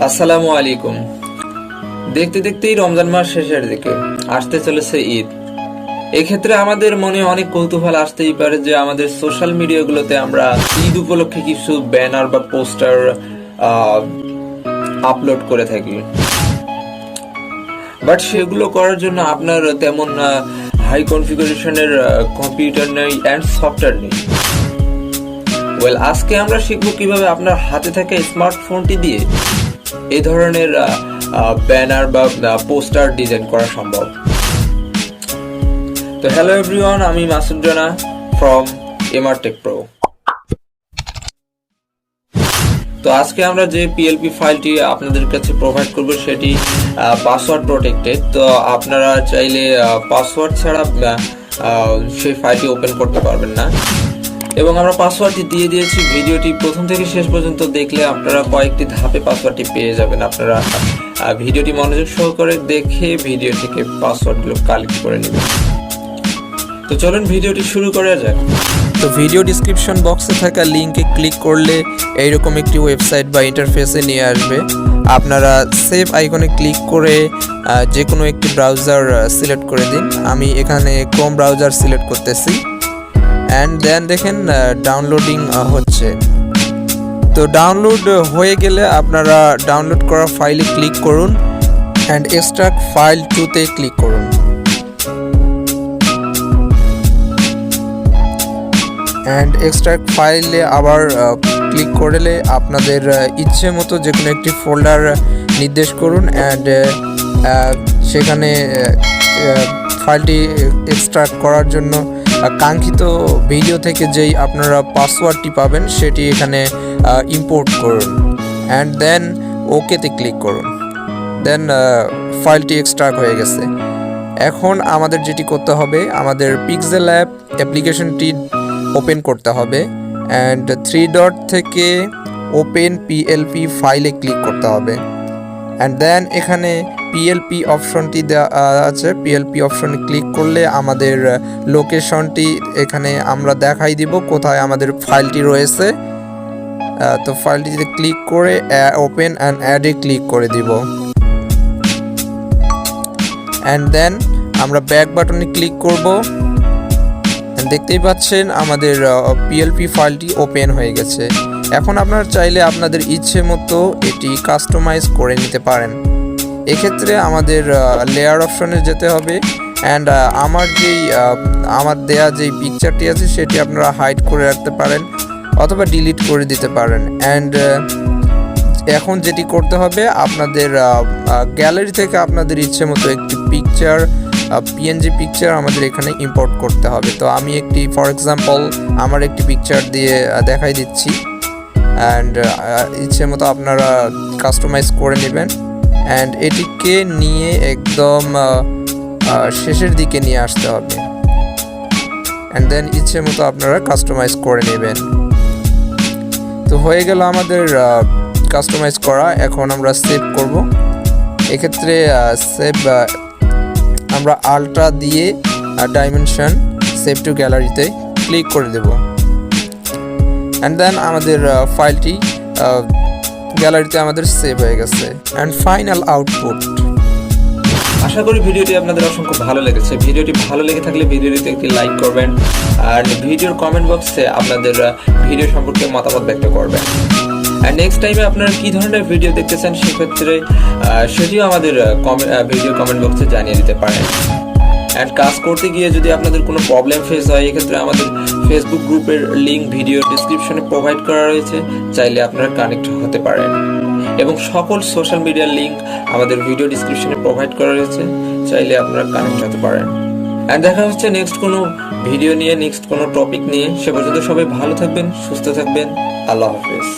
আসসালামু আলাইকুম। দেখতে দেখতেই রমজান মাস শেষের দিকে আসতে চলেছে ঈদ। এক্ষেত্রে আমাদের মনে অনেক কৌতূহল আসতেই পারে যে আমাদের সোশ্যাল মিডিয়াগুলোতে আমরা ঈদ উপলক্ষে কিছু ব্যানার বা পোস্টার আপলোড করে থাকি, বাট সেগুলো করার জন্য আপনার তেমন হাই কনফিগারেশনের কম্পিউটার নেই অ্যান্ড সফটওয়্যার নেই। আজকে আমরা শিখবো কিভাবে আপনার হাতে থাকা স্মার্টফোনটি দিয়ে এই ধরনের ব্যানার বা পোস্টার ডিজাইন করা সম্ভব। তো হ্যালো এভরিওয়ান, আমি মাসুদ রানা ফ্রম 𝗧𝗢𝗩𝗘𝗥𝗘𝗕 প্রো। তো আজকে আমরা যে পিএলপি ফাইলটি আপনাদের কাছে প্রোভাইড করব সেটি পাসওয়ার্ড প্রোটেক্টেড। তো আপনারা চাইলে পাসওয়ার্ড ছাড়া সেই ফাইলটি ওপেন করতে পারবেন না, এবং আমরা পাসওয়ার্ডটি দিয়ে দিয়েছি। ভিডিওটি প্রথম থেকে শেষ পর্যন্ত দেখলে আপনারা কয়েকটি ধাপে পাসওয়ার্ডটি পেয়ে যাবেন। আপনারা ভিডিওটি মনোযোগ সহকারে দেখে ভিডিও থেকে পাসওয়ার্ডগুলো কালেক্ট করে নেবেন। তো চলুন ভিডিওটি শুরু করা যাক। তো ভিডিও ডিসক্রিপশন বক্সে থাকা লিঙ্কে ক্লিক করলে এইরকম একটি ওয়েবসাইট বা ইন্টারফেসে নিয়ে আসবে। আপনারা সেভ আইকনে ক্লিক করে যে কোনো একটি ব্রাউজার সিলেক্ট করে দিন। আমি এখানে ক্রোম ব্রাউজার সিলেক্ট করতেছি, অ্যান্ড দেন দেখেন ডাউনলোডিং হচ্ছে। তো ডাউনলোড হয়ে গেলে আপনারা ডাউনলোড করা ফাইলে ক্লিক করুন অ্যান্ড এক্সট্রাক্ট ফাইল টুতে ক্লিক করুন। অ্যান্ড এক্সট্রাক্ট ফাইলে আবার ক্লিক করলে আপনাদের ইচ্ছে মতো যে কোনো একটি ফোল্ডার নির্দেশ করুন, অ্যান্ড সেখানে ফাইলটি এক্সট্রাক্ট করার জন্য কাঙ্ক্ষিত ভিডিও থেকে যেই আপনারা পাসওয়ার্ডটি পাবেন সেটি এখানে ইম্পোর্ট করুন, অ্যান্ড দেন ওকেতে ক্লিক করুন। দেন ফাইলটি এক্সট্রাক্ট হয়ে গেছে। এখন আমাদের যেটি করতে হবে, আমাদের পিক্সেলল্যাব অ্যাপ্লিকেশনটি ওপেন করতে হবে, অ্যান্ড 3 ডট থেকে ওপেন পিএলপি ফাইলে ক্লিক করতে হবে, অ্যান্ড দেন এখানে পিএলপি অপশনটি দেওয়া আছে। পিএলপি অপশনে ক্লিক করলে আমাদের লোকেশনটি এখানে আমরা দেখাই দিব কোথায় আমাদের ফাইলটি রয়েছে। তো ফাইলটিতে ক্লিক করে ওপেন অ্যান্ড অ্যাডে ক্লিক করে দিব, অ্যান্ড দেন আমরা ব্যাক বাটনে ক্লিক করব। দেখতেই পাচ্ছেন আমাদের পিএলপি ফাইলটি ওপেন হয়ে গেছে। এখন আপনারা চাইলে আপনাদের ইচ্ছে মতো এটি কাস্টমাইজ করে নিতে পারেন। এক্ষেত্রে আমাদের লেয়ার অপশনে যেতে হবে, অ্যান্ড আমার দেয়া যেই পিকচারটি আছে সেটি আপনারা হাইড করে রাখতে পারেন অথবা ডিলিট করে দিতে পারেন। অ্যান্ড এখন যেটি করতে হবে, আপনাদের গ্যালারি থেকে আপনাদের ইচ্ছে মতো একটি পিকচার পিএনজি পিকচার আমাদের এখানে ইম্পোর্ট করতে হবে। তো আমি একটি ফর এক্সাম্পল আমার একটি পিকচার দিয়ে দেখাই দিচ্ছি, অ্যান্ড ইচ্ছে মতো আপনারা কাস্টমাইজ করে নেবেন, অ্যান্ড এটিকে নিয়ে একদম শেষের দিকে নিয়ে আসতে হবে, অ্যান্ড দেন ইচ্ছে মতো আপনারা কাস্টমাইজ করে নেবেন। তো হয়ে গেল আমাদের কাস্টমাইজ করা। এখন আমরা সেভ করব। এক্ষেত্রে সেভ আমরা আল্ট্রা দিয়ে ডাইমেনশন সেভ টু গ্যালারিতে ক্লিক করে দেব, অ্যান্ড দেন আমাদের ফাইলটি গ্যালারিতে আমাদের সেভ হয়ে গেছে। And final output. আশা করি ভিডিওটি আপনাদের অসংখ্য ভালো লেগেছে। ভিডিওটি ভালো লেগে থাকলে ভিডিওটিতে একটি লাইক করবেন, আর ভিডিওর কমেন্ট বক্সে আপনাদের ভিডিও সম্পর্কে মতামত ব্যক্ত করবেন। আর নেক্সট টাইমে আপনারা কী ধরনের ভিডিও দেখতে চান সেক্ষেত্রে সেটিও আমাদের ভিডিও কমেন্ট বক্সে জানিয়ে দিতে পারেন। অ্যান্ড কাজ করতে গিয়ে যদি আপনাদের কোনো প্রবলেম ফেস হয়, এক্ষেত্রে আমাদের ফেসবুক গ্রুপের লিঙ্ক ভিডিও ডিসক্রিপশনে প্রোভাইড করা রয়েছে, চাইলে আপনারা কানেক্ট হতে পারেন। এবং সকল সোশ্যাল মিডিয়ার লিঙ্ক আমাদের ভিডিও ডিসক্রিপশনে প্রোভাইড করা রয়েছে, চাইলে আপনারা কানেক্ট হতে পারেন। অ্যান্ড দেখা হচ্ছে নেক্সট কোনো ভিডিও নিয়ে, নেক্সট কোনো টপিক নিয়ে। সে পর্যন্ত সবাই ভালো থাকবেন, সুস্থ থাকবেন। আল্লাহ হাফেজ।